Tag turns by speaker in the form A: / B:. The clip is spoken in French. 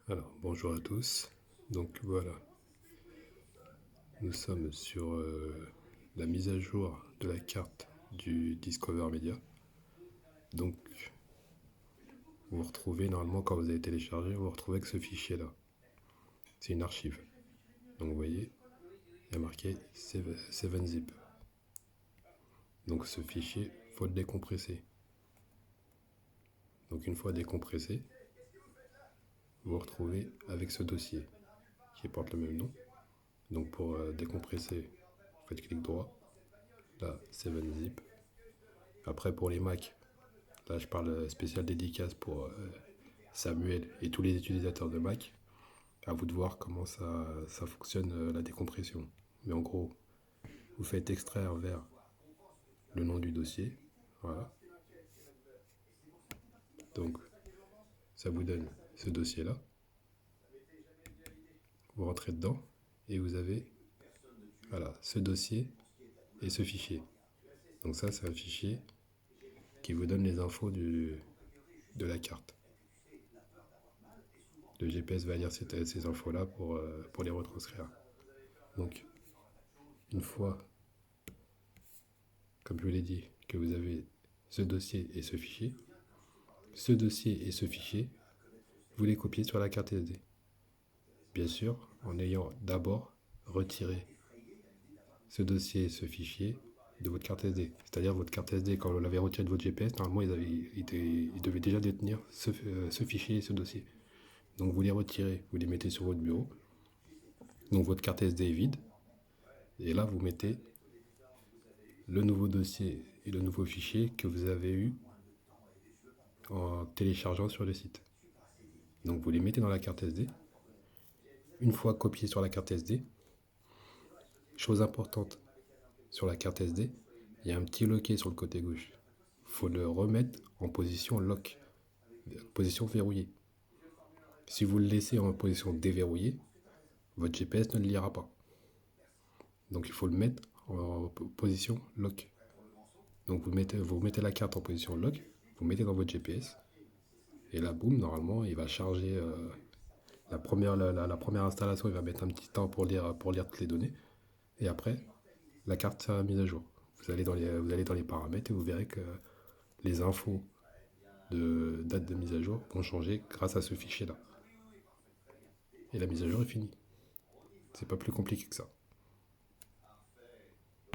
A: Alors, bonjour à tous. Donc voilà, nous sommes sur la mise à jour de la carte du Discover Media. Donc, vous retrouvez normalement quand vous avez téléchargé, vous retrouvez que ce fichier-là. C'est une archive. Donc vous voyez, il y a marqué 7zip. Donc ce fichier, il faut le décompresser. Donc une fois décompressé, vous vous retrouvez avec ce dossier qui porte le même nom. Donc pour décompresser, vous faites clic droit, là 7zip. Après pour les Mac, là je parle spécial dédicace pour Samuel et tous les utilisateurs de Mac. À vous de voir comment ça fonctionne la décompression. Mais en gros, vous faites extraire vers le nom du dossier. Voilà. Donc ça vous donne ce dossier-là. Vous rentrez dedans et vous avez voilà, ce dossier et ce fichier. Donc ça, c'est un fichier qui vous donne les infos de la carte. Le GPS va lire ces infos-là pour les retranscrire. Donc, une fois, comme je vous l'ai dit, que vous avez ce dossier et ce fichier, vous les copiez sur la carte SD. Bien sûr, en ayant d'abord retiré ce dossier et ce fichier de votre carte SD. C'est-à-dire votre carte SD, quand vous l'avez retiré de votre GPS, normalement, ils devaient déjà détenir ce fichier et ce dossier. Donc vous les retirez, vous les mettez sur votre bureau. Donc votre carte SD est vide. Et là, vous mettez le nouveau dossier et le nouveau fichier que vous avez eu en téléchargeant sur le site. Donc vous les mettez dans la carte SD. Une fois copiés sur la carte SD, chose importante sur la carte SD, il y a un petit loquet sur le côté gauche. Il faut le remettre en position lock, position verrouillée. Si vous le laissez en position déverrouillée, votre GPS ne le lira pas. Donc il faut le mettre en position lock. Donc vous mettez la carte en position lock, vous mettez dans votre GPS, et là, boum, normalement, il va charger la première installation, il va mettre un petit temps pour lire toutes les données. Et après, la carte sera mise à jour. Vous allez dans les paramètres et vous verrez que les infos de date de mise à jour vont changer grâce à ce fichier-là. Et la mise à jour est finie. C'est pas plus compliqué que ça.